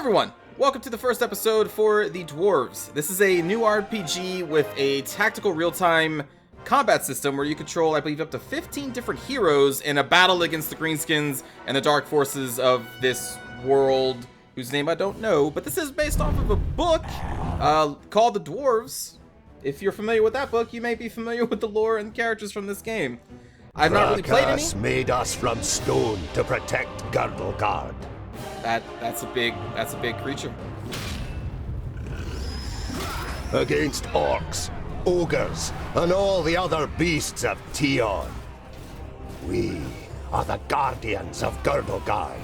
everyone! Welcome to the first episode for the Dwarves. This is a new RPG with a tactical real-time combat system where you control, I believe, up to 15 different heroes in a battle against the Greenskins and the dark forces of this world, whose name I don't know, but this is based off of a book called The Dwarves. If you're familiar with that book, you may be familiar with the lore and characters from this game. I've not really played any. Made us from stone to protect Goodwater. That's a big creature. Against orcs, ogres, and all the other beasts of Tion. We are the guardians of Goodwater.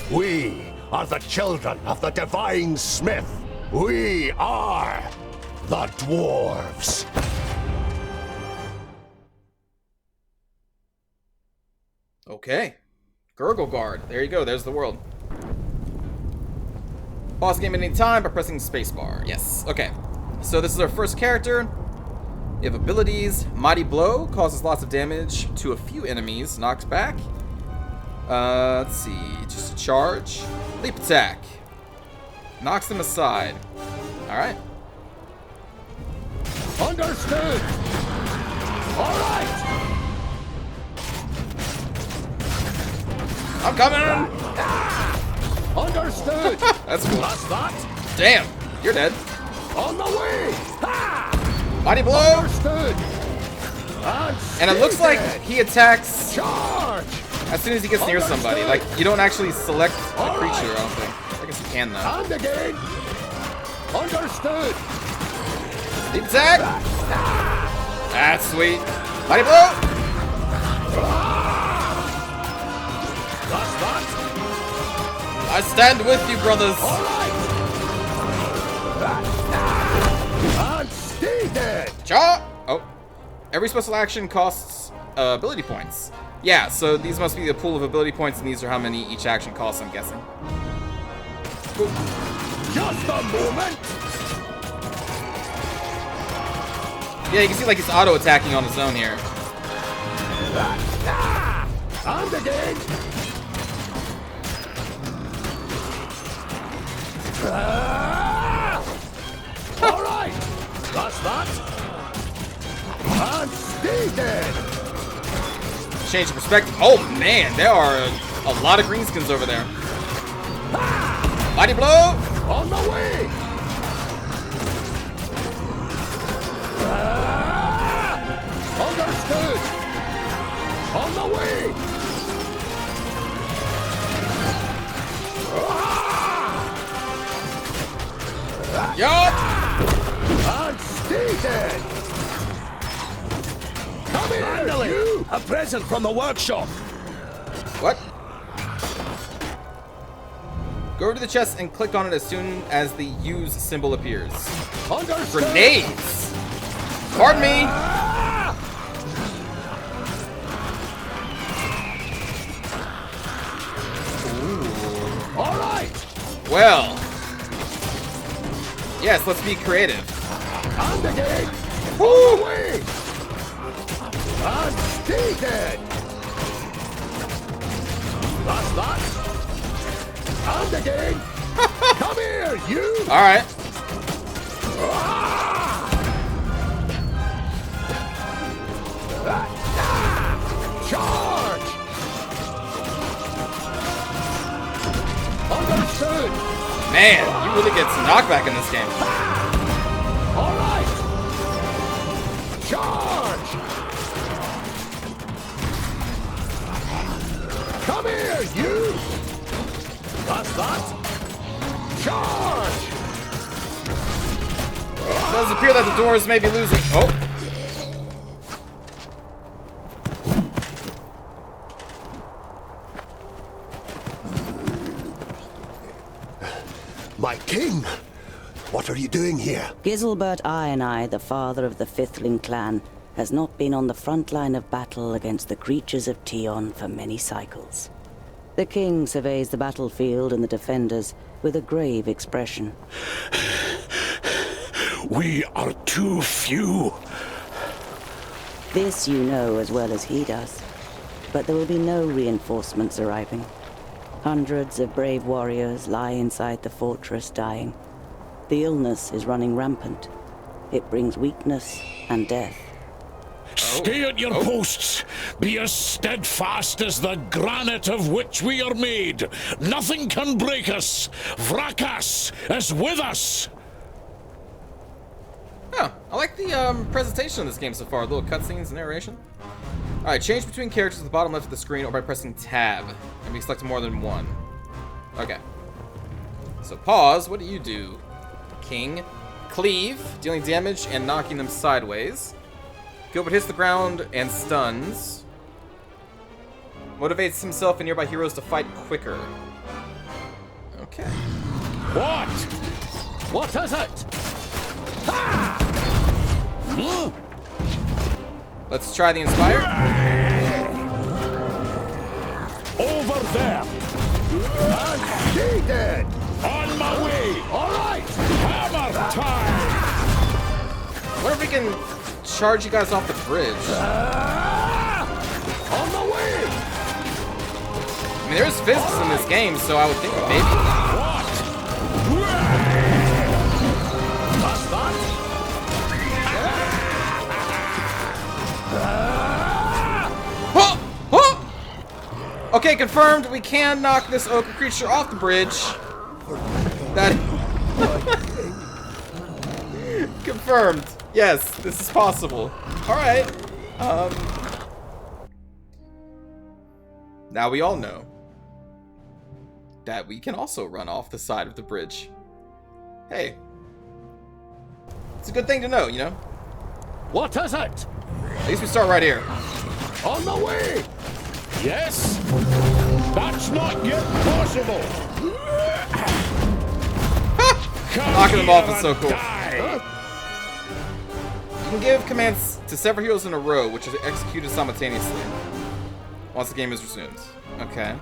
We are the children of the divine smith. We are the Dwarves. Okay. Goodwater. There you go. There's the world. Pause the game at any time by pressing spacebar. Yes. Okay. So this is our first character. We have abilities. Mighty Blow causes lots of damage to a few enemies. Knocks back. Let's see. Just a charge. Leap attack. Knocks them aside. Alright. Understood. All right. I'm coming! Understood. That's cool. That's that. Damn! You're dead. On the way. Ha! Mighty Blow! Understood. And it looks like he attacks Charge. as soon as he gets near somebody. Like, you don't actually select a creature, I don't think. I guess you can, though. And again. Understood. Leap attack! That's sweet. Mighty Blow! That's that. I stand with you, brothers. All right. And stay dead. Cha! Oh. Every special action costs ability points. Yeah, so these must be the pool of ability points, and these are how many each action costs, I'm guessing. Cool. Just a moment. Yeah, you can see like he's auto-attacking on his own here. And again. All right. That's that. And stay dead. Change of perspective. Oh man, there are a lot of greenskins over there. Mighty Blow! On the way. Understood. On the way. Yup! And stay dead. Come here, Finally, you. a present from the workshop. What? Go over to the chest and click on it as soon as the use symbol appears. Understood. Grenades! Pardon me! Ooh. All right. Well. Yes, let's be creative. And again. Woo! Away. And stay dead. That's that. And again. Come here, you. All right. Charge. Understood. Man, you really get some knockback in this game. All right. Charge. Come here, you. That's that. Charge. It does appear that the Dwarves may be losing. Oh. My king! What are you doing here? Giselbert I, the father of the Fifthling clan, has not been on the front line of battle against the creatures of Tion for many cycles. The king surveys the battlefield and the defenders with a grave expression. We are too few. This you know as well as he does, but there will be no reinforcements arriving. Hundreds of brave warriors lie inside the fortress dying. The illness is running rampant. It brings weakness and death. Stay at your posts. Be as steadfast as the granite of which we are made. Nothing can break us. Vrakas is with us. Oh, I like the presentation of this game so far. Little cutscenes and narration. Alright, change between characters at the bottom left of the screen or by pressing tab. And be selected more than one. Okay. So pause, what do you do? King. Cleave, dealing damage and knocking them sideways. Gilbert hits the ground and stuns. Motivates himself and nearby heroes to fight quicker. Okay. What? What is it? Let's try the Inspire. Over there. Stay dead! On my way. All right! Hammer time. I wonder if we can charge you guys off the bridge. On the way! I mean, there's physics in this game, so I would think maybe. What? That's that! Huh! Huh! Okay, confirmed. We can knock this ogre creature off the bridge. That confirmed. Yes, this is possible. All right. Now we all know that we can also run off the side of the bridge. Hey, it's a good thing to know, you know. What is it? At least we start right here. On the way! Yes? That's not yet possible. Knocking them off is so cool. Die. You can give commands to several heroes in a row, which is executed simultaneously once the game is resumed. Okay.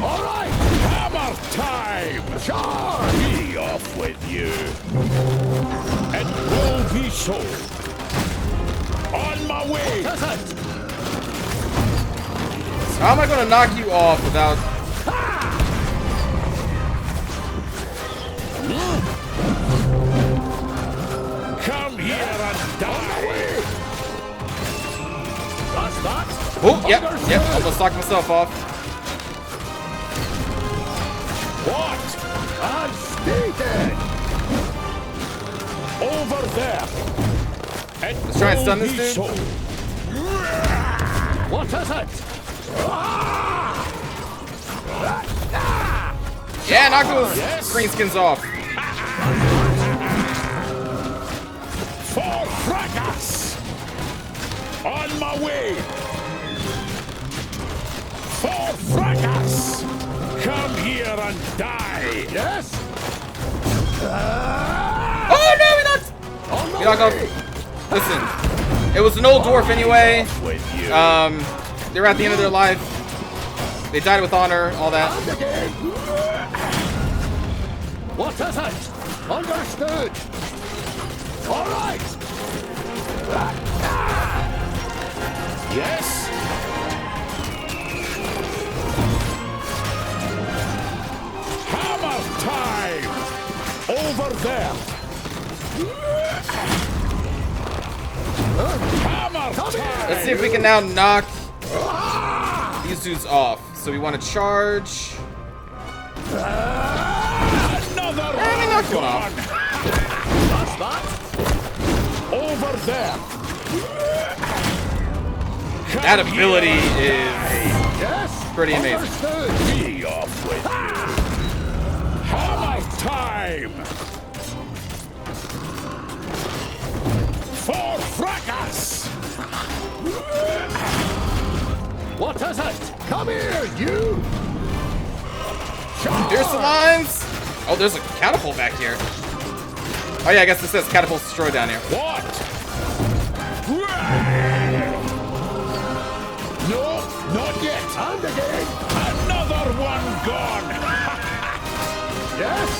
All right! Hammer time. Charge! Be off with you. It will be so. On my way. What is it? How am I going to knock you off without... Come here and die. That's that! Oh, yep, almost knocked myself off. What? And stay dead! Over there. It Let's try and stun will this be dude. so. What is it? Yeah, knock those Yes. greenskins off. For fracas! On my way! For fracas! Come here and die! Yes? Oh no, we knocked! On the We knocked off. way! Listen, it was an old dwarf anyway. With you. They were at the end of their life. They died with honor, all that. And again! What is it? Understood! All right! Yes? Hammer time! Over there! Hammer time! Let's see if we can now knock these dudes off. So we want to charge. Another we knocked one off. one! That's that! Over there! That ability is Yes? pretty amazing. Understood! Be off with you! Hammer time! For fracas! What is it? Come here, you! Pierce the lines. Oh, there's a catapult back here. Oh yeah, I guess it says catapult destroyed down here. What? No, not yet. And again! Another one gone. Yes?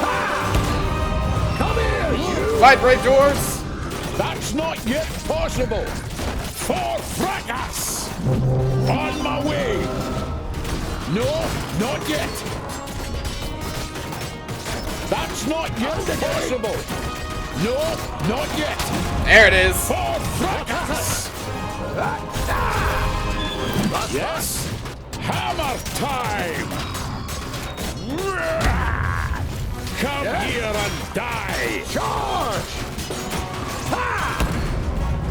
Ha! Come here, you! Fight, brave dwarves! That's not yet possible. For fracas! On my way! No, not yet. That's not yet possible. No, not yet. There it is. For fracas! Yes. Hammer time! Come here and die! Charge!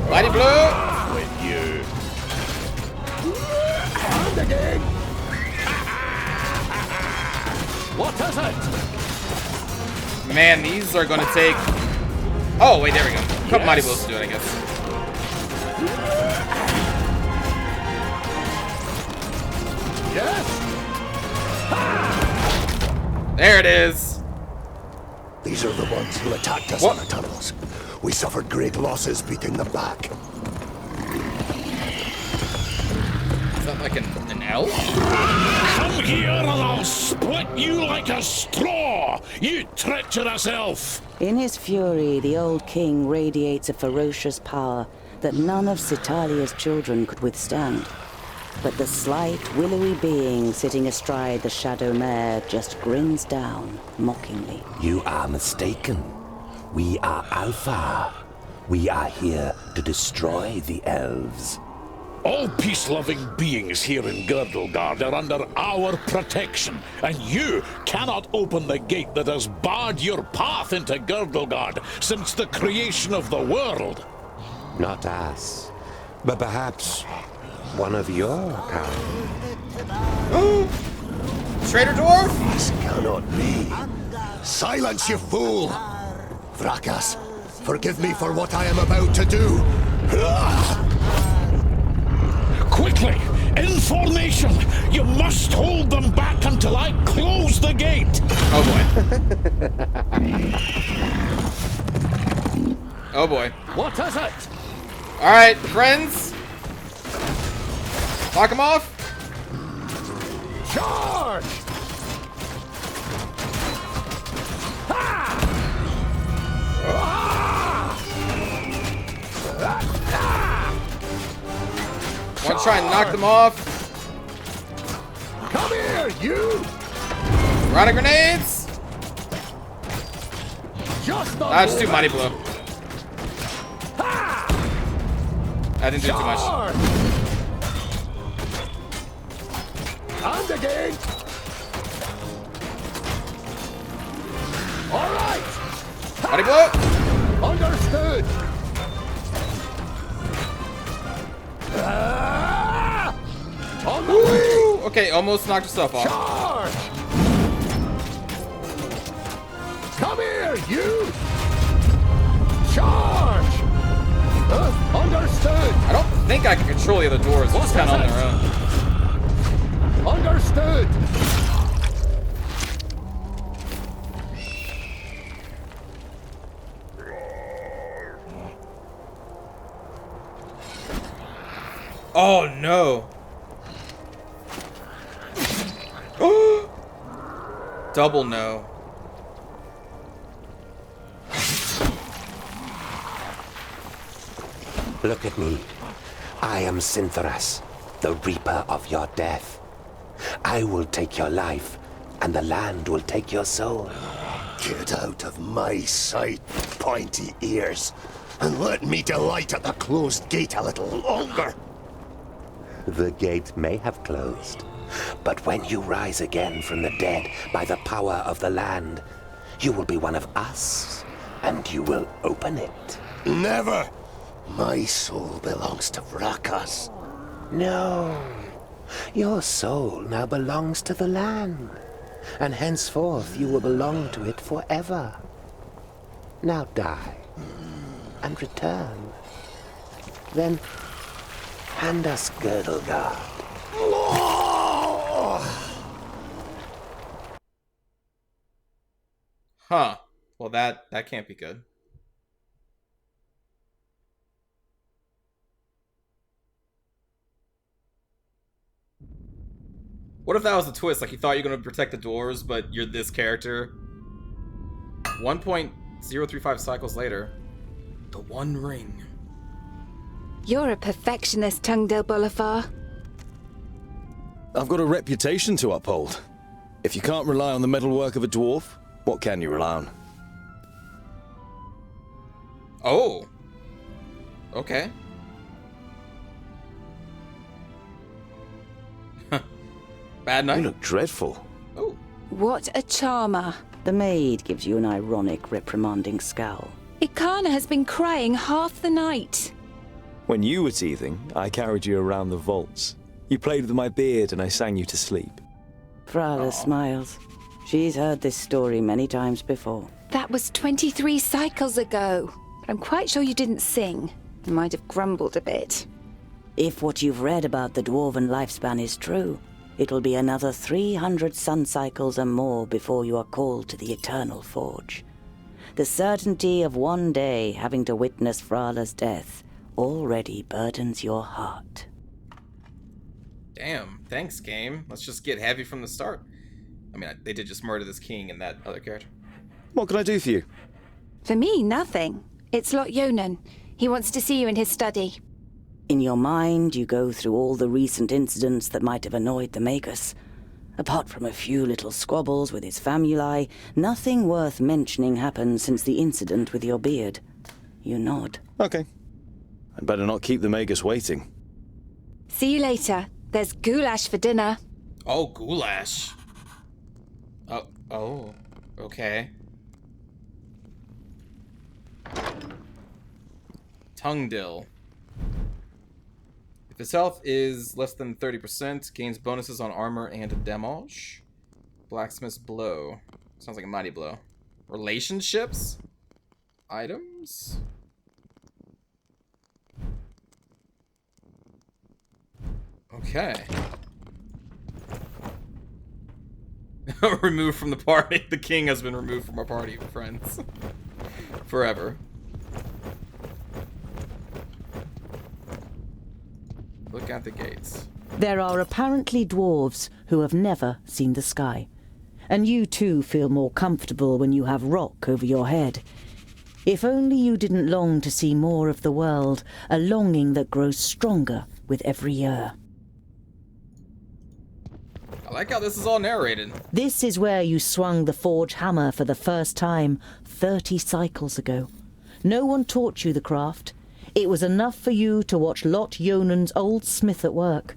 Mighty blow. With you. And again! What is it? Man, these are gonna take. Oh wait, there we go. A couple mighty blows to do it, I guess. Yes! There it is. These are the ones who attacked us What? in the tunnels. We suffered great losses beating them back. Is that like an elf? Come here and I'll split you like a straw, you treacherous elf! In his fury, the old king radiates a ferocious power that none of Citalia's children could withstand. But the slight, willowy being sitting astride the shadow mare just grins down, mockingly. You are mistaken. We are Alpha. We are here to destroy the elves. All peace-loving beings here in Girdlegard are under our protection, and you cannot open the gate that has barred your path into Girdlegard since the creation of the world. Not us, but perhaps one of your kind. Traitor dwarf? This cannot be. Silence, you fool! Vrakas, forgive me for what I am about to do. Quickly! In formation! You must hold them back until I close the gate! Oh boy. Oh boy. What is it? Alright, friends. Knock him off. Charge! Want to try and knock them off? Come here, you! Round of grenades. Just the Just too mighty blow. I didn't do too much. Charge! And again! All right! Mighty blow. Understood! On the way! Woo! Okay, almost knocked yourself off. Charge! Come here, you! Charge! Understood! I don't think I can control the other doors. They're just kind of on their own. Understood! Oh no. Double no. Look at me. I am Syntheras, the Reaper of your death. I will take your life, and the land will take your soul. Get out of my sight, pointy ears, and let me delight at the closed gate a little longer. The gate may have closed, but when you rise again from the dead by the power of the land, you will be one of us, and you will open it. Never! My soul belongs to Vrakas. No. Your soul now belongs to the land, and henceforth you will belong to it forever. Now die, and return. Then hand us Girdlegard. Huh. Well, that can't be good. What if that was the twist? Like, you thought you were going to protect the dwarves, but you're this character. 1.035 cycles later. The One Ring. You're a perfectionist, Tungdil Bolafar. I've got a reputation to uphold. If you can't rely on the metalwork of a dwarf, what can you rely on? Oh. Okay. Bad night. You look dreadful. Oh. What a charmer. The maid gives you an ironic, reprimanding scowl. Ikana has been crying half the night. When you were teething, I carried you around the vaults. You played with my beard and I sang you to sleep. Frala smiles. She's heard this story many times before. That was 23 cycles ago. But I'm quite sure you didn't sing. You might have grumbled a bit. If what you've read about the dwarven lifespan is true, it will be another 300 sun cycles and more before you are called to the Eternal Forge. The certainty of one day having to witness Frala's death already burdens your heart. Damn. Thanks, game. Let's just get heavy from the start. I mean, they did just murder this king and that other character. What can I do for you? For me, nothing. It's Lot Yonan. He wants to see you in his study. In your mind, you go through all the recent incidents that might have annoyed the Magus. Apart from a few little squabbles with his famuli, nothing worth mentioning happened since the incident with your beard. You nod. Okay. I'd better not keep the Magus waiting. See you later. There's goulash for dinner. Oh, goulash. Oh, okay. Tungdil. If his health is less than 30%, gains bonuses on armor and damage. Blacksmith's blow. Sounds like a mighty blow. Relationships? Items? Okay. Removed from the party. The king has been removed from our party, friends. Forever. Look at the gates. There are apparently dwarves who have never seen the sky. And you too feel more comfortable when you have rock over your head. If only you didn't long to see more of the world, a longing that grows stronger with every year. I like how this is all narrated. This is where you swung the forge hammer for the first time 30 cycles ago. No one taught you the craft. It was enough for you to watch Lot Yonan's old smith at work.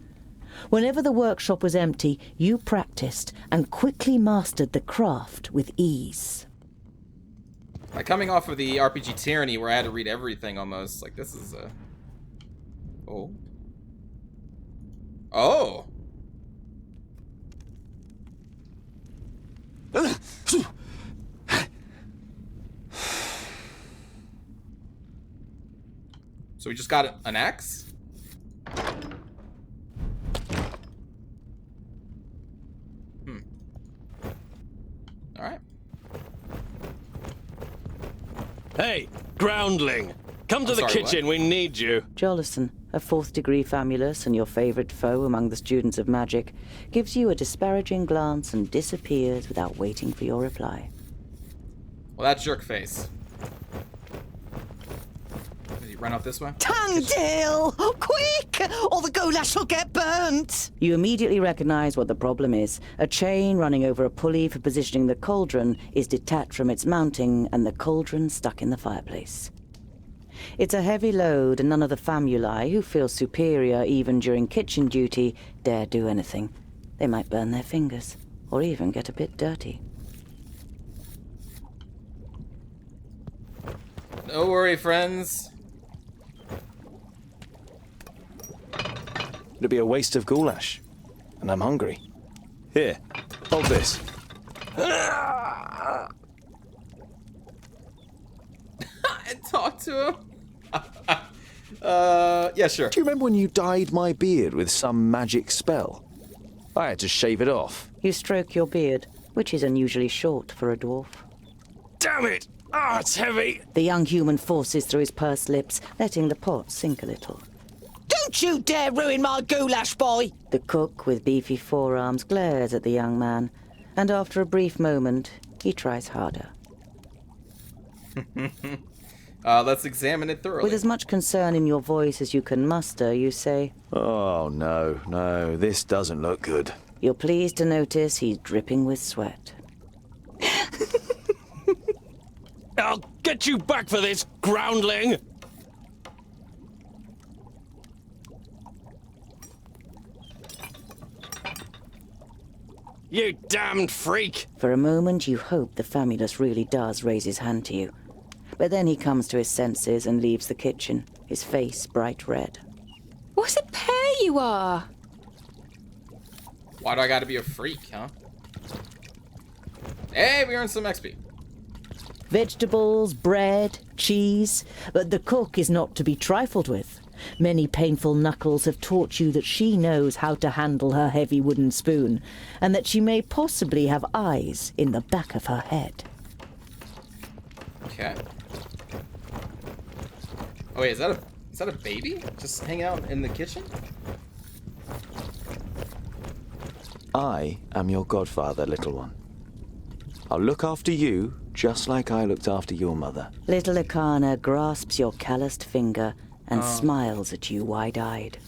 Whenever the workshop was empty, you practiced and quickly mastered the craft with ease. Like, coming off of the RPG Tyranny where I had to read everything almost, like, this is a... Oh. Oh! So we just got an axe? Alright. Hey, groundling! Come to the sorry, kitchen, we need you. Jolison, a 4th degree famulus and your favorite foe among the students of magic, gives you a disparaging glance and disappears without waiting for your reply. Well, that's jerk face. Did he run off this way? Tungdil! Quick! Or the goulash will get burnt! You immediately recognize what the problem is. A chain running over a pulley for positioning the cauldron is detached from its mounting and the cauldron stuck in the fireplace. It's a heavy load and none of the famuli, who feel superior even during kitchen duty, dare do anything. They might burn their fingers, or even get a bit dirty. No worry, friends. It'd be a waste of goulash. And I'm hungry. Here, hold this. And talk to him. Yeah, sure. Do you remember when you dyed my beard with some magic spell? I had to shave it off. You stroke your beard, which is unusually short for a dwarf. Damn it! Ah, it's heavy! The young human forces through his pursed lips, letting the pot sink a little. Don't you dare ruin my goulash, boy! The cook, with beefy forearms, glares at the young man, and after a brief moment, he tries harder. Let's examine it thoroughly. With as much concern in your voice as you can muster, you say, Oh, no, this doesn't look good. you're pleased to notice he's dripping with sweat. I'll get you back for this, groundling! You damned freak! For a moment, you hope the famulus really does raise his hand to you. But then he comes to his senses and leaves the kitchen, his face bright red. What a pair you are! Why do I gotta be a freak, huh? Hey, we earned some XP. Vegetables, bread, cheese, but the cook is not to be trifled with. Many painful knuckles have taught you that she knows how to handle her heavy wooden spoon, and that she may possibly have eyes in the back of her head. Okay. Oh wait, is that a baby? Just hanging out in the kitchen? I am your godfather, little one. I'll look after you just like I looked after your mother. Little Akana grasps your calloused finger and smiles at you wide-eyed.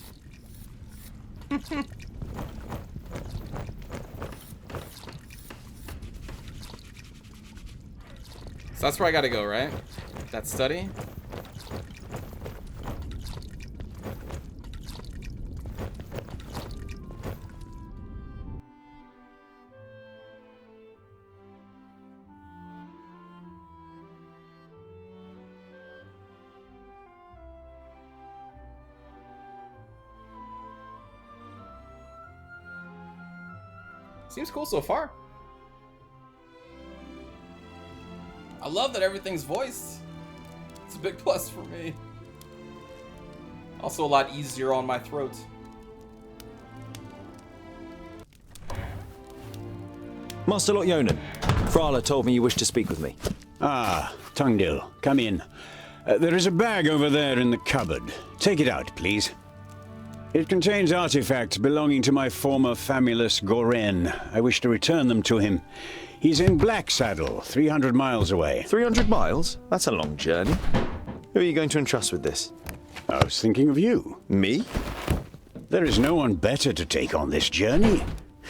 So that's where I gotta go, right? That study? Seems cool so far. I love that everything's voiced. It's a big plus for me. Also a lot easier on my throat. Master Lot Yonan, Frala told me you wished to speak with me. Ah, Tungdil, come in. There is a bag over there in the cupboard. Take it out, please. It contains artifacts belonging to my former famulus Goren. I wish to return them to him. He's in Black Saddle, 300 miles away. 300 miles? That's a long journey. Who are you going to entrust with this? I was thinking of you. Me? There is no one better to take on this journey.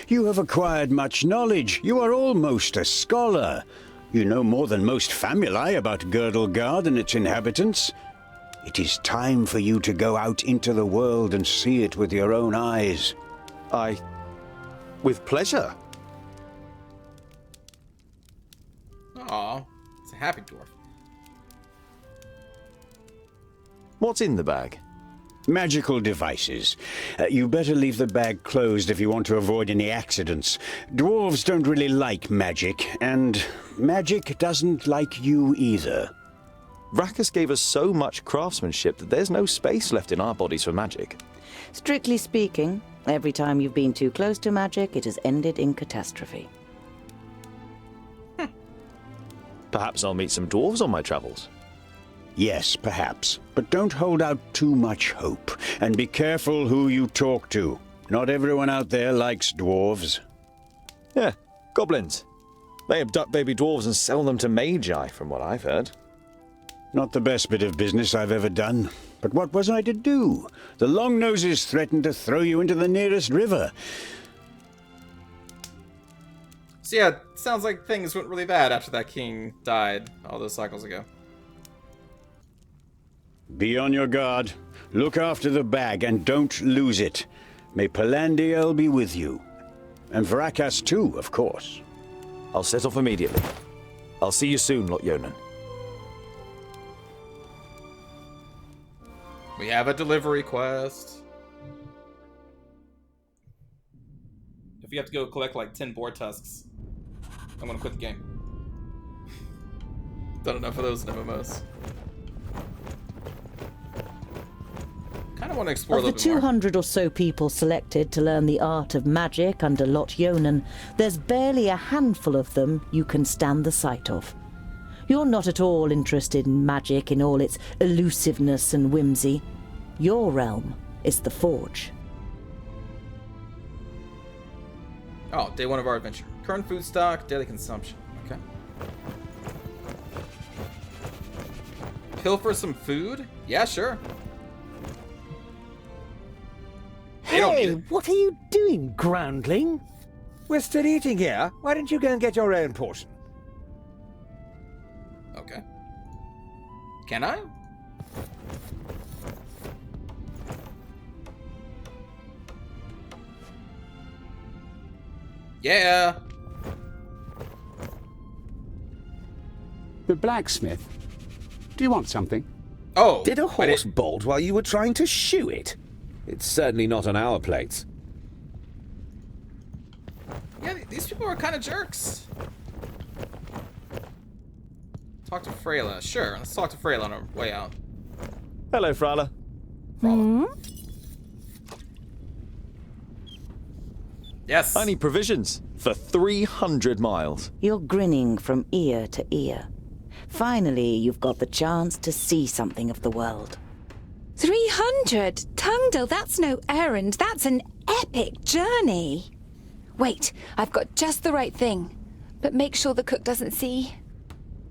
You have acquired much knowledge. You are almost a scholar. You know more than most famuli about Girdlegard and its inhabitants. It is time for you to go out into the world and see it with your own eyes. With pleasure. Aw, it's a happy dwarf. What's in the bag? Magical devices. You better leave the bag closed if you want to avoid any accidents. Dwarves don't really like magic, and magic doesn't like you either. Rakus gave us so much craftsmanship that there's no space left in our bodies for magic. Strictly speaking, every time you've been too close to magic, it has ended in catastrophe. Perhaps I'll meet some dwarves on my travels. Yes, perhaps. But don't hold out too much hope. And be careful who you talk to. Not everyone out there likes dwarves. Yeah, goblins. They abduct baby dwarves and sell them to magi, from what I've heard. Not the best bit of business I've ever done. But what was I to do? The Longnoses threatened to throw you into the nearest river. So yeah, sounds like things went really bad after that king died all those cycles ago. Be on your guard. Look after the bag and don't lose it. May Palandiel be with you. And Varakas too, of course. I'll set off immediately. I'll see you soon, Lot Yonan. We have a delivery quest. If you have to go collect like 10 boar tusks, I'm gonna quit the game. Done enough of those in MMOs. Kind of want to explore Of a the little bit more. 200 or so people selected to learn the art of magic under Lot Yonan, there's barely a handful of them you can stand the sight of. You're not at all interested in magic in all its elusiveness and whimsy. Your realm is the Forge. Oh, day one of our adventure. Current food stock, daily consumption. Okay. pilfer some food? Yeah, sure. Hey, what are you doing, groundling? We're still eating here. Why don't you go and get your own portion? Okay. Can I? Yeah. The blacksmith. Do you want something? Oh. Did a horse bolt while you were trying to shoe it? It's certainly not on our plates. Yeah, these people are kind of jerks. Talk to Freyla. Sure, let's talk to Freyla on our way out. Hello, Frala. Hmm? Yes. I need provisions for 300 miles. You're grinning from ear to ear. Finally, you've got the chance to see something of the world. 300? Tungdil, that's no errand. That's an epic journey. Wait, I've got just the right thing. But make sure the cook doesn't see.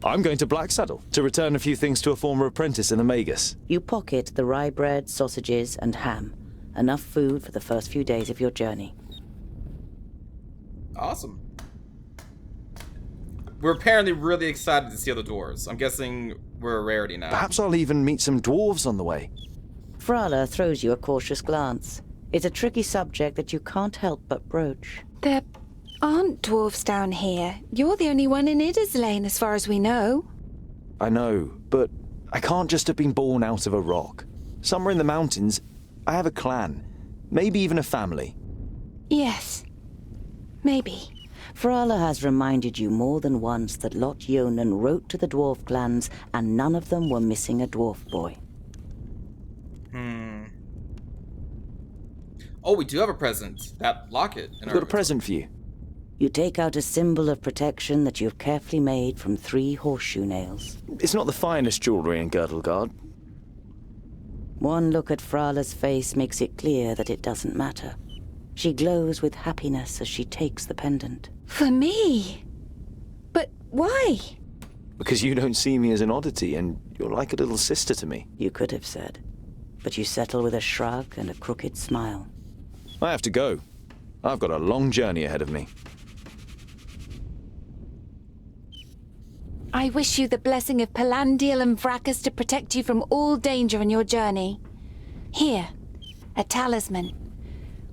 I'm going to Blacksaddle to return a few things to a former apprentice in Amagus. You pocket the rye bread, sausages, and ham. Enough food for the first few days of your journey. Awesome. We're apparently really excited to see other dwarves. I'm guessing we're a rarity now. Perhaps I'll even meet some dwarves on the way. Frala throws you a cautious glance. It's a tricky subject that you can't help but broach. There aren't dwarves down here. You're the only one in Idderslane, as far as we know. I know, but I can't just have been born out of a rock. Somewhere in the mountains, I have a clan. Maybe even a family. Yes. Maybe. Frala has reminded you more than once that Lot Yonan wrote to the dwarf clans, and none of them were missing a dwarf boy. Oh, we do have a present. That locket. I've got a present for you. You take out a symbol of protection that you've carefully made from 3 horseshoe nails. It's not the finest jewelry in Girdlegard. One look at Frala's face makes it clear that it doesn't matter. She glows with happiness as she takes the pendant. For me? But why? Because you don't see me as an oddity, and you're like a little sister to me. You could have said. But you settle with a shrug and a crooked smile. I have to go. I've got a long journey ahead of me. I wish you the blessing of Palandiel and Vracus to protect you from all danger on your journey. Here, a talisman.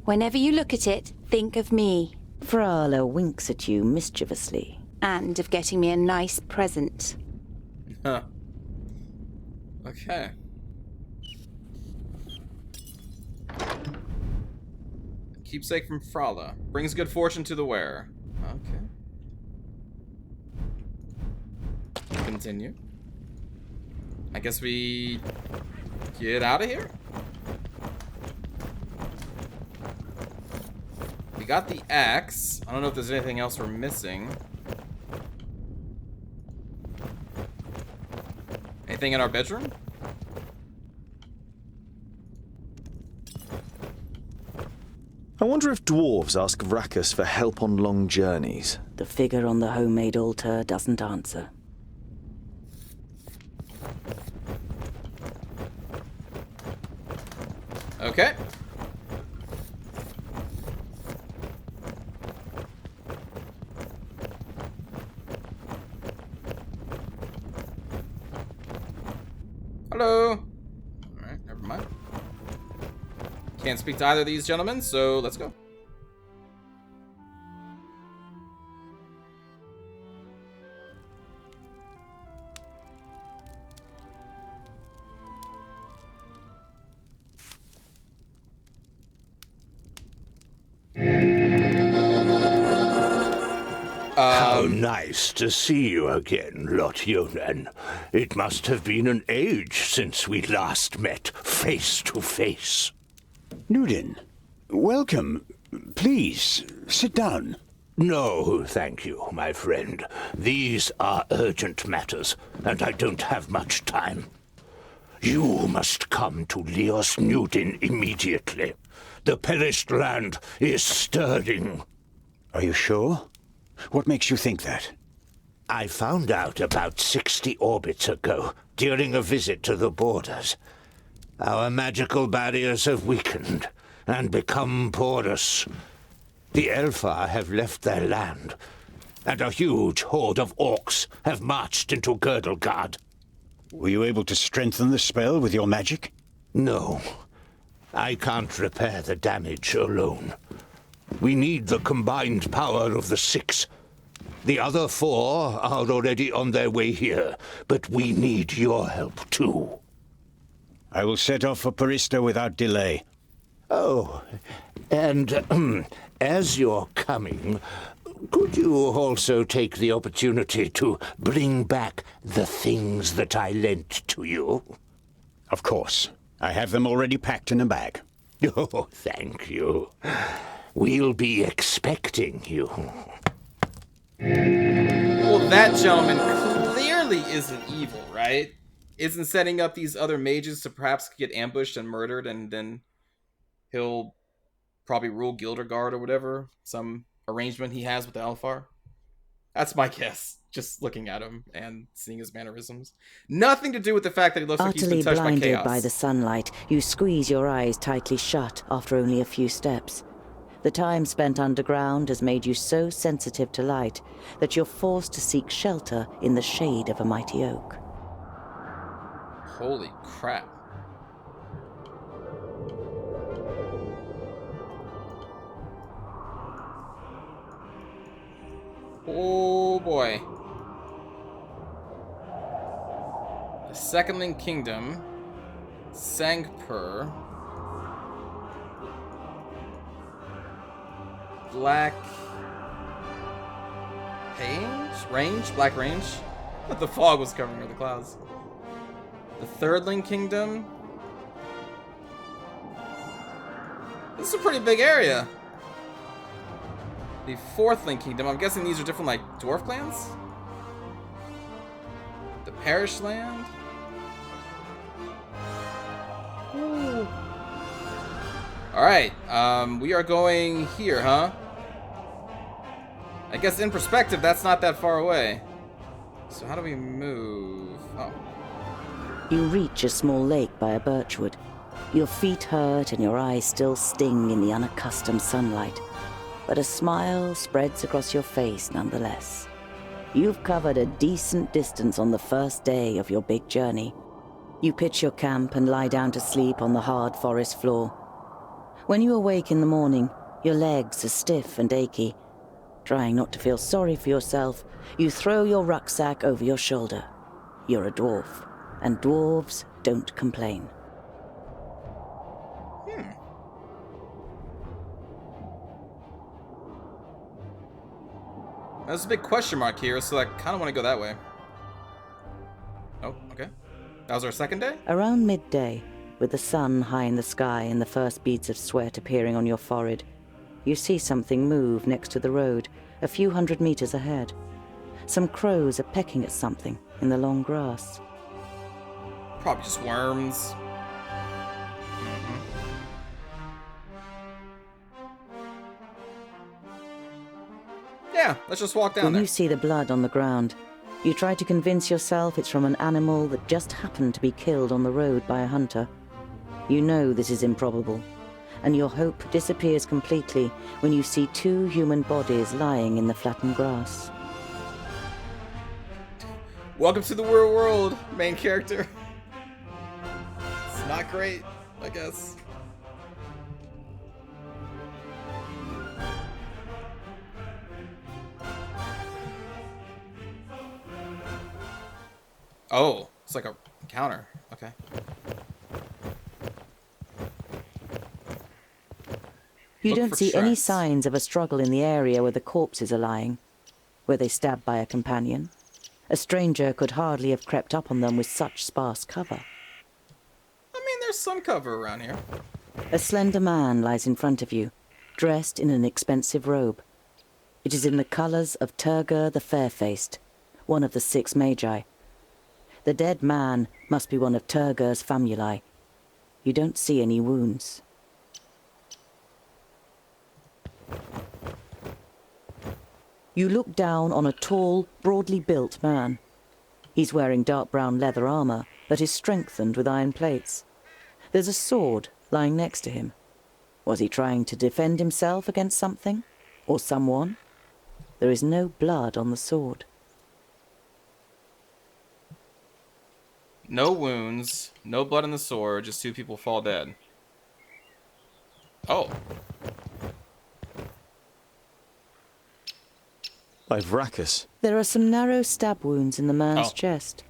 Whenever you look at it, think of me. Frala winks at you mischievously. And of getting me a nice present. Huh. Okay. Keepsake from Frala. Brings good fortune to the wearer. Okay. Continue. I guess we get out of here? We got the axe. I don't know if there's anything else we're missing. Anything in our bedroom? I wonder if dwarves ask Vracus for help on long journeys. The figure on the homemade altar doesn't answer. Okay. Hello. All right, never mind. Can't speak to either of these gentlemen, so let's go. How nice to see you again, Lot Yonan. It must have been an age since we last met face to face. Nudin, welcome. Please, sit down. No, thank you, my friend. These are urgent matters, and I don't have much time. You must come to Leos Nudin immediately. The perished land is stirring. Are you sure? What makes you think that? I found out about 60 orbits ago, during a visit to the borders. Our magical barriers have weakened and become porous. The Elfar have left their land, and a huge horde of orcs have marched into Girdlegard. Were you able to strengthen the spell with your magic? No. I can't repair the damage alone. We need the combined power of the 6. The other 4 are already on their way here, but we need your help too. I will set off for Parista without delay. Oh, and as you're coming, could you also take the opportunity to bring back the things that I lent to you? Of course. I have them already packed in a bag. Oh, thank you. We'll be expecting you. Well, that gentleman clearly isn't evil, right? Isn't setting up these other mages to perhaps get ambushed and murdered, and then he'll probably rule Gildergard or whatever. Some arrangement he has with the Alfar. That's my guess, just looking at him and seeing his mannerisms. Nothing to do with the fact that he looks like he's been touched by chaos. Utterly blinded by the sunlight, you squeeze your eyes tightly shut after only a few steps. The time spent underground has made you so sensitive to light that you're forced to seek shelter in the shade of a mighty oak. Holy crap. Oh boy. The Secondling Kingdom. Sangpur. Black Range? Black Range? The fog was covering the clouds. The Thirdling Kingdom. This is a pretty big area. The Fourthling Kingdom. I'm guessing these are different, like, dwarf clans? The Parish Land. Alright, we are going here, huh? I guess in perspective, that's not that far away. So how do we move? Oh. You reach a small lake by a birchwood. Your feet hurt and your eyes still sting in the unaccustomed sunlight. But a smile spreads across your face nonetheless. You've covered a decent distance on the first day of your big journey. You pitch your camp and lie down to sleep on the hard forest floor. When you awake in the morning, your legs are stiff and achy. Trying not to feel sorry for yourself, you throw your rucksack over your shoulder. You're a dwarf, and dwarves don't complain. There's a big question mark here, so I kind of want to go that way. Oh, okay. That was our second day? Around midday, with the sun high in the sky and the first beads of sweat appearing on your forehead, you see something move next to the road, a few hundred meters ahead. Some crows are pecking at something in the long grass. Probably just worms. Yeah, let's just walk down when there. You see the blood on the ground, you try to convince yourself it's from an animal that just happened to be killed on the road by a hunter. You know this is improbable, and your hope disappears completely when you see 2 human bodies lying in the flattened grass. Welcome to the real world, main character. It's not great, I guess. Oh, it's like a counter. Okay. You Look don't for see any tracks. signs of a struggle in the area where the corpses are lying. Were they stabbed by a companion? A stranger could hardly have crept up on them with such sparse cover. I mean, there's some cover around here. A slender man lies in front of you, dressed in an expensive robe. It is in the colors of Turgur the Fair-Faced, one of the 6 magi. The dead man must be one of Turgur's famuli. You don't see any wounds. You look down on a tall, broadly built man. He's wearing dark brown leather armor that is strengthened with iron plates. There's a sword lying next to him. Was he trying to defend himself against something? Or someone? There is no blood on the sword. No wounds, no blood on the sword, just 2 people fall dead. Oh. By Vracus. There are some narrow stab wounds in the man's chest.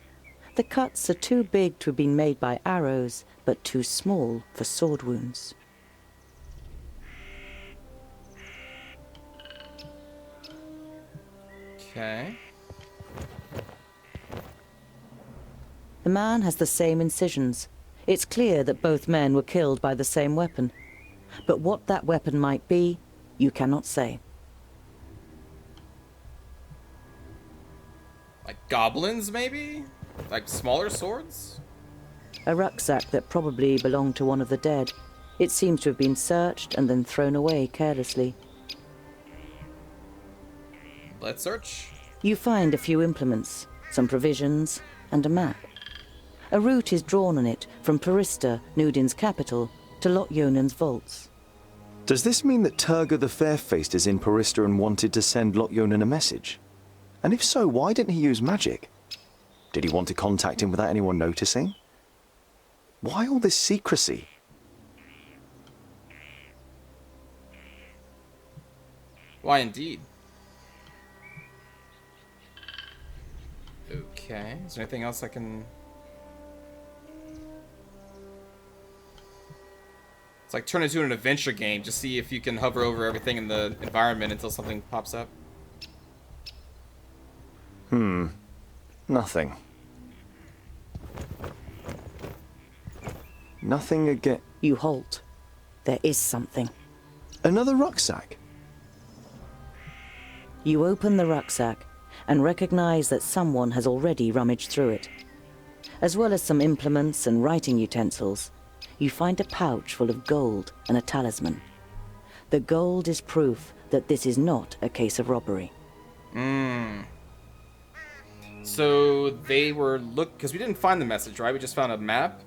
The cuts are too big to have been made by arrows, but too small for sword wounds. Okay. The man has the same incisions. It's clear that both men were killed by the same weapon. But what that weapon might be, you cannot say. Like goblins, maybe? Like smaller swords? A rucksack that probably belonged to one of the dead. It seems to have been searched and then thrown away carelessly. Let's search. You find a few implements, some provisions, and a map. A route is drawn on it from Parista, Nudin's capital, to Lot-Yonan's vaults. Does this mean that Turga the Fair-Faced is in Parista and wanted to send Lot-Yonan a message? And if so, why didn't he use magic? Did he want to contact him without anyone noticing? Why all this secrecy? Why indeed? Okay, is there anything else I can... It's like turn into an adventure game, just see if you can hover over everything in the environment until something pops up. Nothing. Nothing again. You halt. There is something. Another rucksack? You open the rucksack and recognize that someone has already rummaged through it. As well as some implements and writing utensils, you find a pouch full of gold and a talisman. The gold is proof that this is not a case of robbery. So they were because we didn't find the message, right? We just found a map.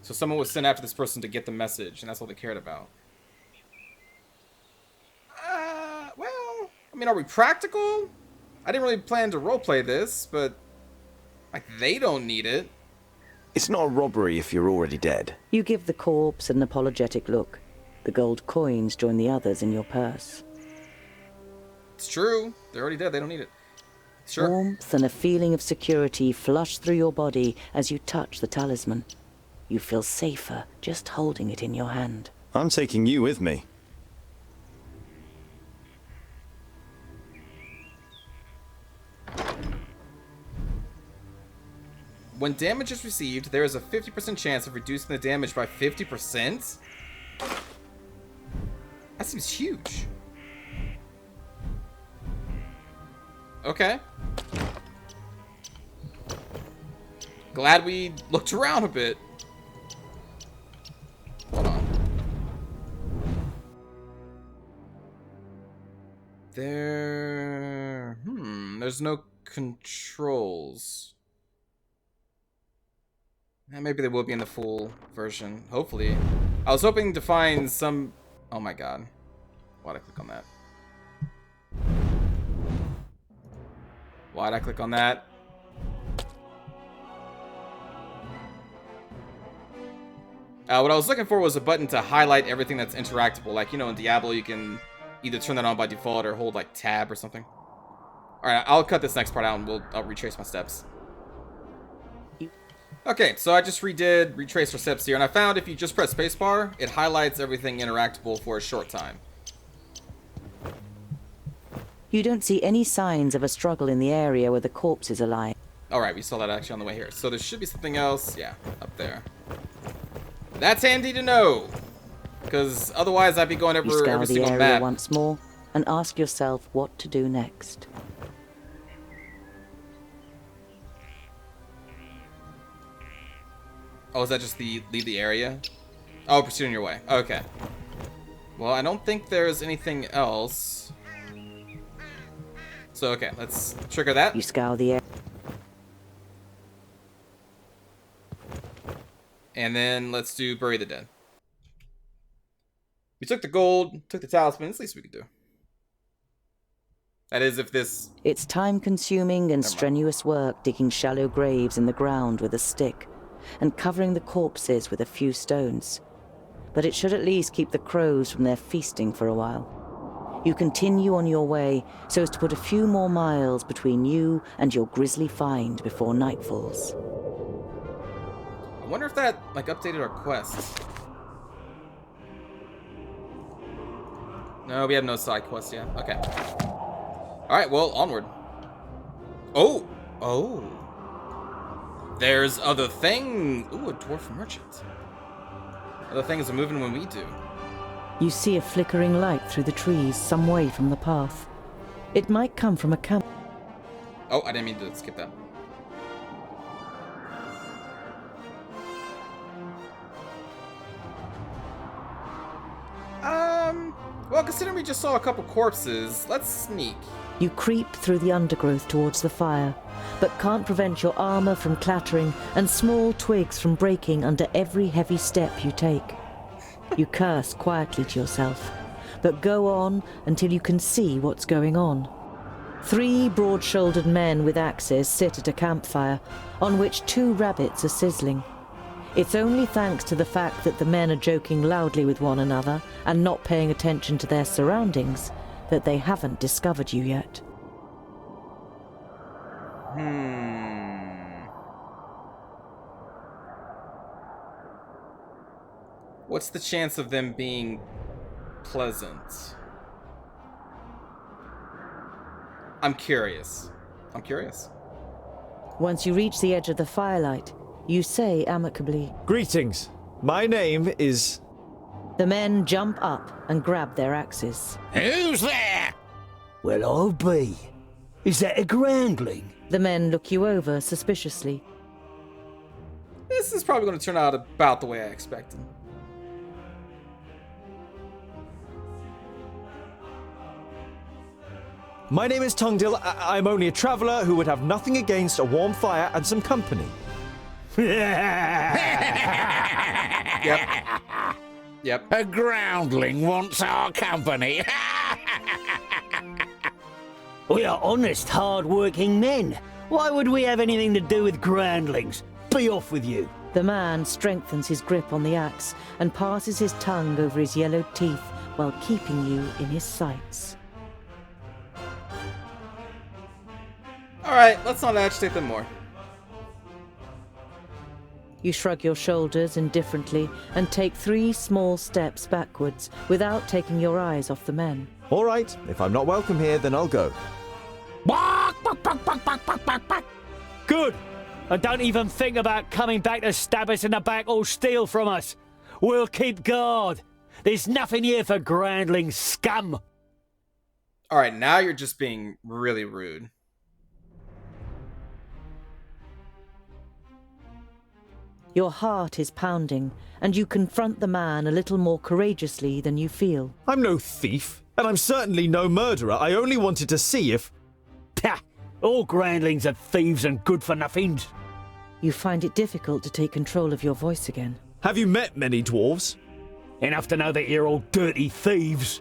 So someone was sent after this person to get the message, and that's all they cared about. Well, I mean, are we practical? I didn't really plan to roleplay this, but like they don't need it. It's not a robbery if you're already dead. You give the corpse an apologetic look. The gold coins join the others in your purse. It's true. They're already dead. They don't need it. Sure. Warmth and a feeling of security flush through your body as you touch the talisman. You feel safer just holding it in your hand. I'm taking you with me. When damage is received, there is a 50% chance of reducing the damage by 50%? That seems huge. Okay. Glad we looked around a bit. Hold on. There's no controls. Maybe they will be in the full version. Hopefully. I was hoping to find some... Oh my god. Why'd I click on that? Why'd I click on that? What I was looking for was a button to highlight everything that's interactable. Like, you know, in Diablo, you can either turn that on by default or hold, like, tab or something. Alright, I'll cut this next part out and I'll retrace my steps. Okay, so I just retraced our steps here, and I found if you just press spacebar, it highlights everything interactable for a short time. You don't see any signs of a struggle in the area where the corpses are lying. Alright, we saw that actually on the way here. So there should be something else, yeah, up there. That's handy to know, because otherwise I'd be going over every You scour the single area map. once more and ask yourself what to do next. Oh, is that just the leave the area? Oh, proceed on your way. Okay. Well, I don't think there's anything else. So, okay, let's trigger that. You scour the air. And then let's do Bury the Dead. We took the gold, took the talisman. It's the least we could do. That is, if this... It's time-consuming and strenuous work digging shallow graves in the ground with a stick and covering the corpses with a few stones. But it should at least keep the crows from their feasting for a while. You continue on your way so as to put a few more miles between you and your grisly find before night falls. I wonder if that, like, updated our quest. No, we have no side quests yet. Okay. Alright, well, onward. Oh! Oh. There's other thing. Ooh, a dwarf merchant. Other things are moving when we do. You see a flickering light through the trees some way from the path. It might come from a camp. Oh, I didn't mean to skip that. Well, considering we just saw a couple corpses, let's sneak. You creep through the undergrowth towards the fire, but can't prevent your armor from clattering and small twigs from breaking under every heavy step you take. You curse quietly to yourself, but go on until you can see what's going on. 3 broad-shouldered men with axes sit at a campfire, on which 2 rabbits are sizzling. It's only thanks to the fact that the men are joking loudly with one another and not paying attention to their surroundings that they haven't discovered you yet. What's the chance of them being pleasant? I'm curious. Once you reach the edge of the firelight, you say amicably, "Greetings. My name is..." The men jump up and grab their axes. Who's there? Well, I'll be. Is that a groundling? The men look you over suspiciously. This is probably going to turn out about the way I expected. My name is Tungdil. I'm only a traveller who would have nothing against a warm fire and some company. Yep. A groundling wants our company. We are honest, hard-working men. Why would we have anything to do with groundlings? Be off with you. The man strengthens his grip on the axe and passes his tongue over his yellowed teeth while keeping you in his sights. Alright, let's not agitate them more. You shrug your shoulders indifferently and take 3 small steps backwards without taking your eyes off the men. All right, if I'm not welcome here, then I'll go. Good! And don't even think about coming back to stab us in the back or steal from us. We'll keep guard. There's nothing here for groundling scum. Alright, now you're just being really rude. Your heart is pounding, and you confront the man a little more courageously than you feel. I'm no thief, and I'm certainly no murderer. I only wanted to see if... Pah! All groundlings are thieves and good-for-nothings. You find it difficult to take control of your voice again. Have you met many dwarves? Enough to know that you're all dirty thieves.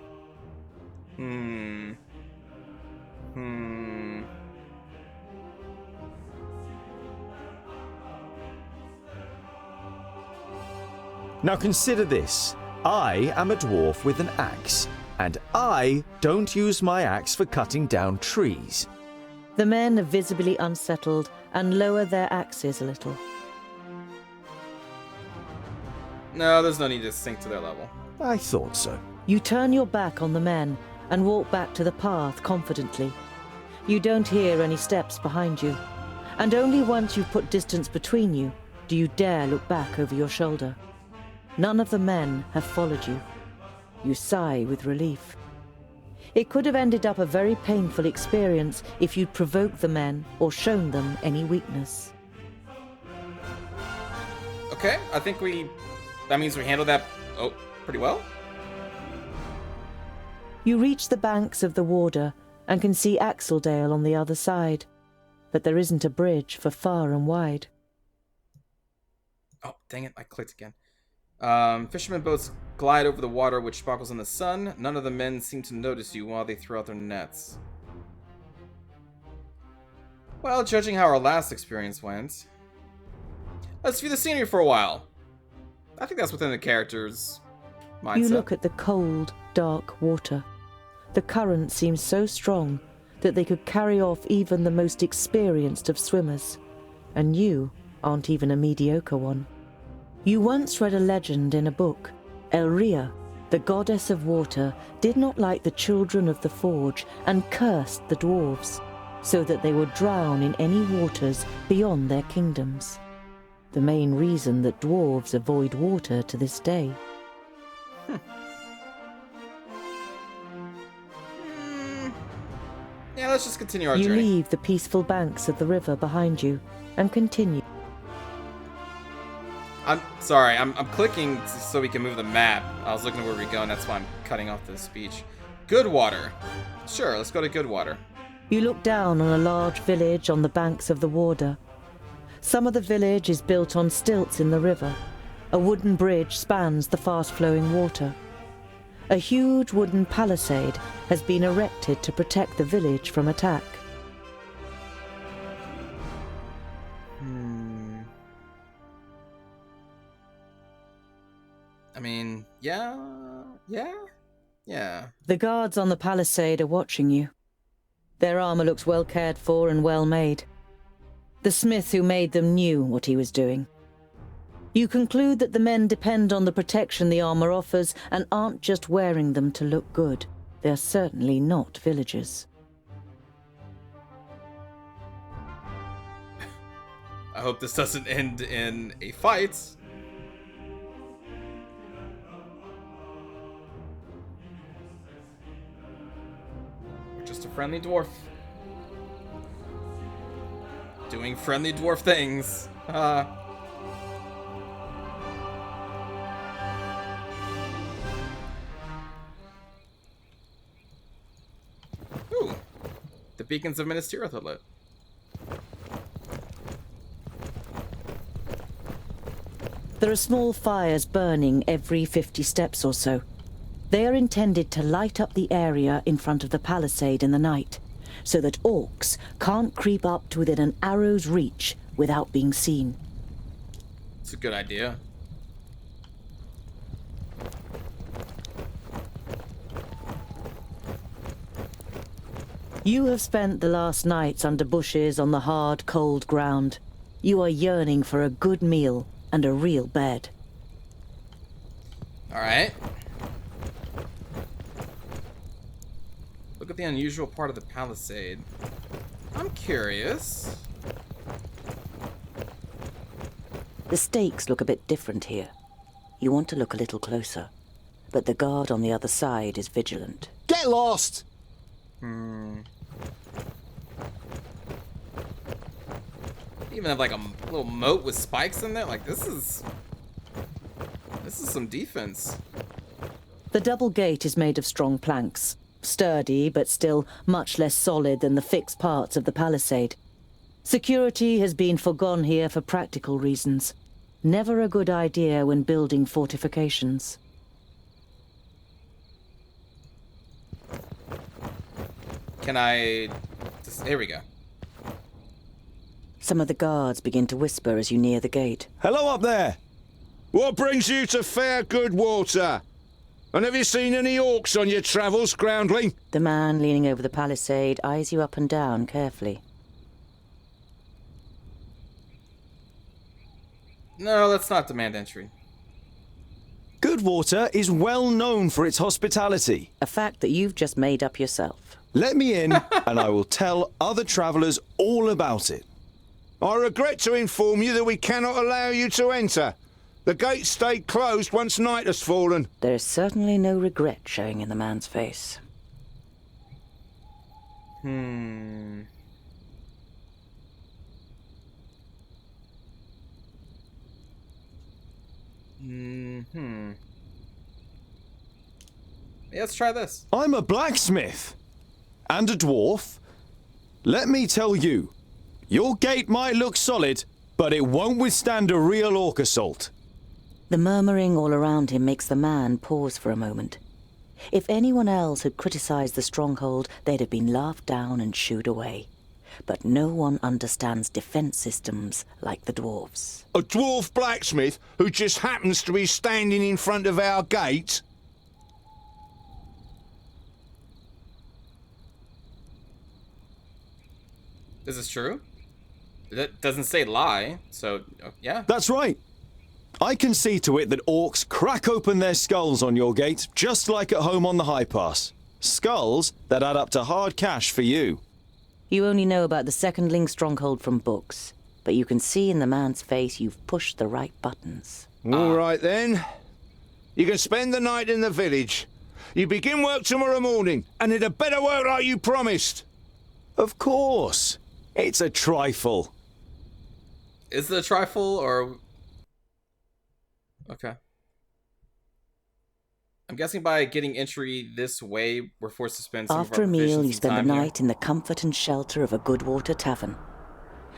Now consider this. I am a dwarf with an axe, and I don't use my axe for cutting down trees. The men are visibly unsettled and lower their axes a little. No, there's no need to sink to their level. I thought so. You turn your back on the men and walk back to the path confidently. You don't hear any steps behind you, and only once you've put distance between you do you dare look back over your shoulder. None of the men have followed you. You sigh with relief. It could have ended up a very painful experience if you'd provoked the men or shown them any weakness. Okay, I think that means we handled that, pretty well. You reach the banks of the Warder and can see Axeldale on the other side. But there isn't a bridge for far and wide. Oh, dang it, I clicked again. Fishermen boats glide over the water which sparkles in the sun. None of the men seem to notice you while they throw out their nets. Well, judging how our last experience went, let's view the scenery for a while. I think that's within the character's mindset. You look at the cold, dark water. The current seems so strong that they could carry off even the most experienced of swimmers. And you aren't even a mediocre one. You once read a legend in a book. Elria, the goddess of water, did not like the children of the Forge and cursed the dwarves, so that they would drown in any waters beyond their kingdoms. The main reason that dwarves avoid water to this day. Yeah, let's just continue our journey. You leave the peaceful banks of the river behind you and continue. I'm sorry, I'm clicking so we can move the map. I was looking at where we're going, that's why I'm cutting off this speech. Goodwater. Sure, let's go to Goodwater. You look down on a large village on the banks of the Warder. Some of the village is built on stilts in the river. A wooden bridge spans the fast-flowing water. A huge wooden palisade has been erected to protect the village from attack. I mean, yeah. The guards on the palisade are watching you. Their armor looks well cared for and well made. The smith who made them knew what he was doing. You conclude that the men depend on the protection the armor offers and aren't just wearing them to look good. They're certainly not villagers. I hope this doesn't end in a fight. We're just a friendly dwarf. Doing friendly dwarf things. Ooh. The beacons of Minas Tirith are lit. There are small fires burning every 50 steps or so. They are intended to light up the area in front of the palisade in the night, so that orcs can't creep up to within an arrow's reach without being seen. It's a good idea. You have spent the last nights under bushes on the hard, cold ground. You are yearning for a good meal and a real bed. All right. Look at the unusual part of the palisade. I'm curious. The stakes look a bit different here. You want to look a little closer, but the guard on the other side is vigilant. Get lost! Even have like a little moat with spikes in there. Like this is some defense. The double gate is made of strong planks, sturdy but still much less solid than the fixed parts of the palisade. Security has been forgone here for practical reasons. Never a good idea when building fortifications. Can I... Here we go. Some of the guards begin to whisper as you near the gate. Hello up there! What brings you to fair Goodwater? And have you seen any orcs on your travels, groundling? The man leaning over the palisade eyes you up and down carefully. No, let's not demand entry. Goodwater is well known for its hospitality. A fact that you've just made up yourself. Let me in, and I will tell other travellers all about it. I regret to inform you that we cannot allow you to enter. The gates stayed closed once night has fallen. There is certainly no regret showing in the man's face. Yeah, let's try this. I'm a blacksmith. and a dwarf? Let me tell you, your gate might look solid, but it won't withstand a real orc assault. The murmuring all around him makes the man pause for a moment. If anyone else had criticized the stronghold, they'd have been laughed down and shooed away. But no one understands defense systems like the dwarves. A dwarf blacksmith who just happens to be standing in front of our gate? Is this true? That doesn't say lie, so yeah. That's right. I can see to it that orcs crack open their skulls on your gate, just like at home on the High Pass. Skulls that add up to hard cash for you. You only know about the secondling stronghold from books, but you can see in the man's face you've pushed the right buttons. All right then. You can spend the night in the village. You begin work tomorrow morning, and it had better work like you promised. Of course. It's a trifle. Is it a trifle or... Okay. I'm guessing by getting entry this way, we're forced to spend some After of our a meal, you provisions spend the time here. night in the comfort and shelter of a Goodwater tavern.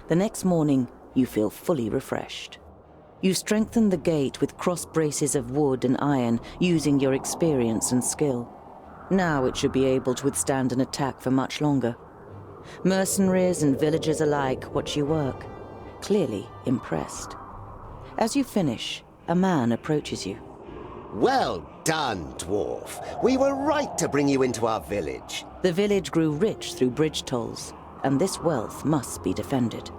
The next morning, you feel fully refreshed. You strengthen the gate with cross braces of wood and iron, using your experience and skill. Now it should be able to withstand an attack for much longer. Mercenaries and villagers alike watch you work, clearly impressed. As you finish, a man approaches you. Well done, dwarf. We were right to bring you into our village. The village grew rich through bridge tolls, and this wealth must be defended.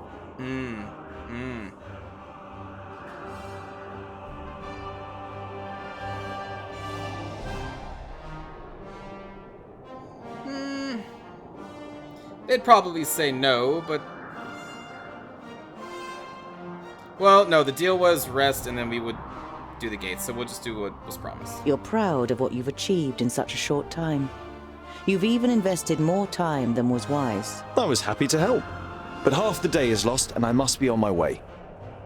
They'd probably say no, but... Well, no, the deal was rest and then we would do the gates, so we'll just do what was promised. You're proud of what you've achieved in such a short time. You've even invested more time than was wise. I was happy to help, but half the day is lost and I must be on my way.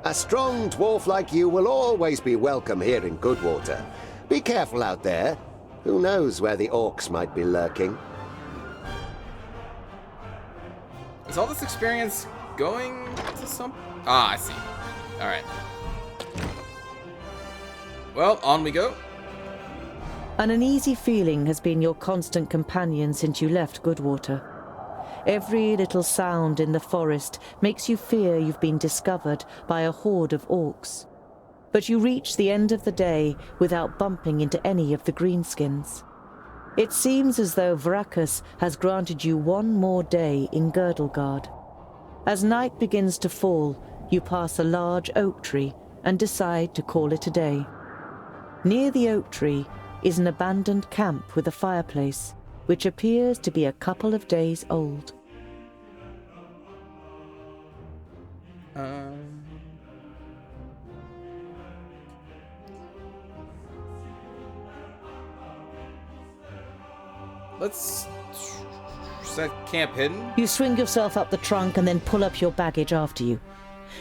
A strong dwarf like you will always be welcome here in Goodwater. Be careful out there. Who knows where the orcs might be lurking? Is all this experience going to some... Ah, I see. Alright. Well, on we go. An uneasy feeling has been your constant companion since you left Goodwater. Every little sound in the forest makes you fear you've been discovered by a horde of orcs. But you reach the end of the day without bumping into any of the greenskins. It seems as though Vracus has granted you one more day in Girdlegard. As night begins to fall, you pass a large oak tree and decide to call it a day. Near the oak tree is an abandoned camp with a fireplace, which appears to be a couple of days old. Let's set camp hidden. You swing yourself up the trunk and then pull up your baggage after you.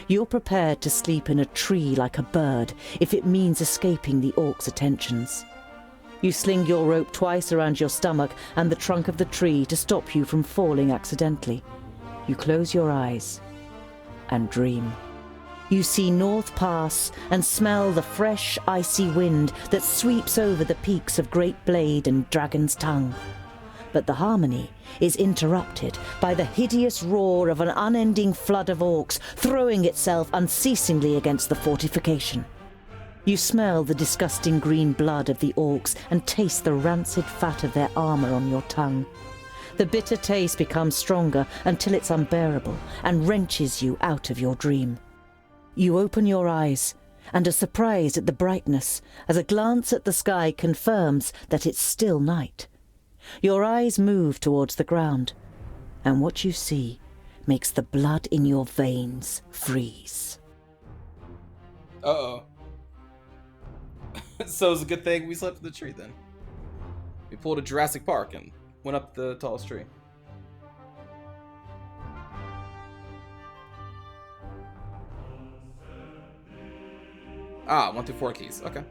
You're prepared to sleep in a tree like a bird if it means escaping the orcs' attentions. You sling your rope twice around your stomach and the trunk of the tree to stop you from falling accidentally. You close your eyes and dream. You see North Pass and smell the fresh, icy wind that sweeps over the peaks of Great Blade and Dragon's Tongue. But the harmony is interrupted by the hideous roar of an unending flood of orcs throwing itself unceasingly against the fortification. You smell the disgusting green blood of the orcs and taste the rancid fat of their armor on your tongue. The bitter taste becomes stronger until it's unbearable and wrenches you out of your dream. You open your eyes and are surprised at the brightness as a glance at the sky confirms that it's still night. Your eyes move towards the ground, and what you see makes the blood in your veins freeze. Uh-oh. So it's a good thing we slept in the tree then. We pulled a Jurassic Park and went up the tallest tree. Ah, 1 through 4 keys. Okay.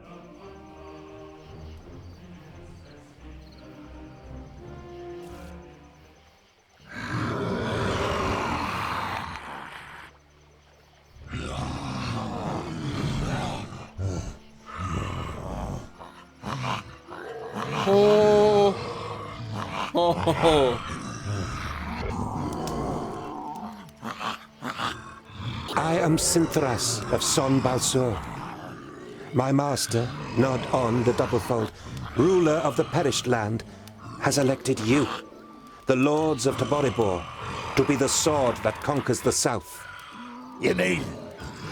Oh. I am Sinthras of Son Balsur. My master, Nod On the Doublefold, ruler of the perished land, has elected you, the lords of Taboribor, to be the sword that conquers the south. You mean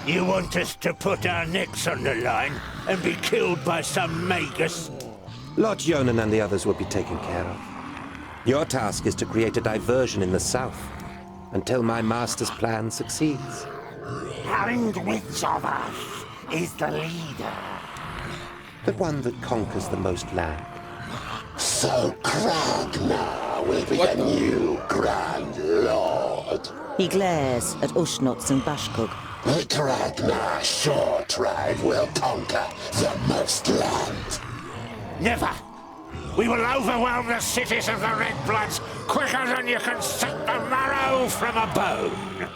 you want us to put our necks on the line and be killed by some magus? Lot Yonan and the others will be taken care of. Your task is to create a diversion in the south until my master's plan succeeds. And which of us is the leader? The one that conquers the most land. So Kragnar will be the new Grand Lord. He glares at Ushnots and Bashkug. The Kragnar Shore tribe will conquer the most land. Never! We will overwhelm the cities of the Red Bloods quicker than you can suck the marrow from a bone!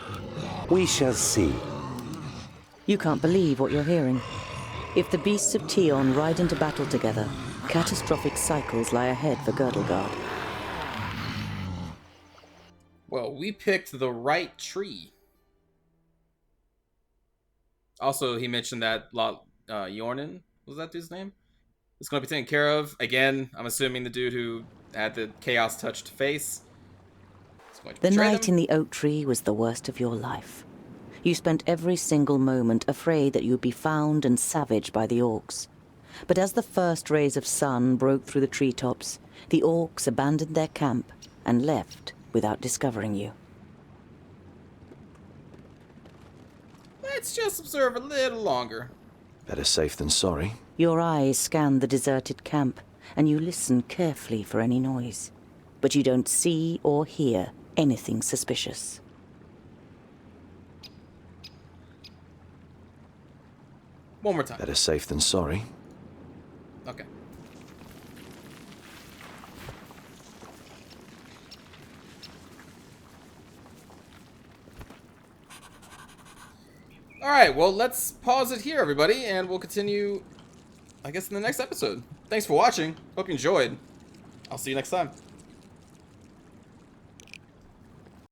We shall see. You can't believe what you're hearing. If the beasts of Tion ride into battle together, catastrophic cycles lie ahead for Girdlegard. Well, we picked the right tree. Also, he mentioned that Lot Yornan, was that dude's name? It's going to be taken care of. Again, I'm assuming the dude who had the chaos-touched face. The night in the oak tree was the worst of your life. You spent every single moment afraid that you would be found and savaged by the orcs. But as the first rays of sun broke through the treetops, the orcs abandoned their camp and left without discovering you. Let's just observe a little longer. Better safe than sorry. Your eyes scan the deserted camp, and you listen carefully for any noise. But you don't see or hear anything suspicious. One more time. Better safe than sorry. Okay. Alright, well, let's pause it here, everybody, and we'll continue, I guess, in the next episode. Thanks for watching. Hope you enjoyed. I'll see you next time.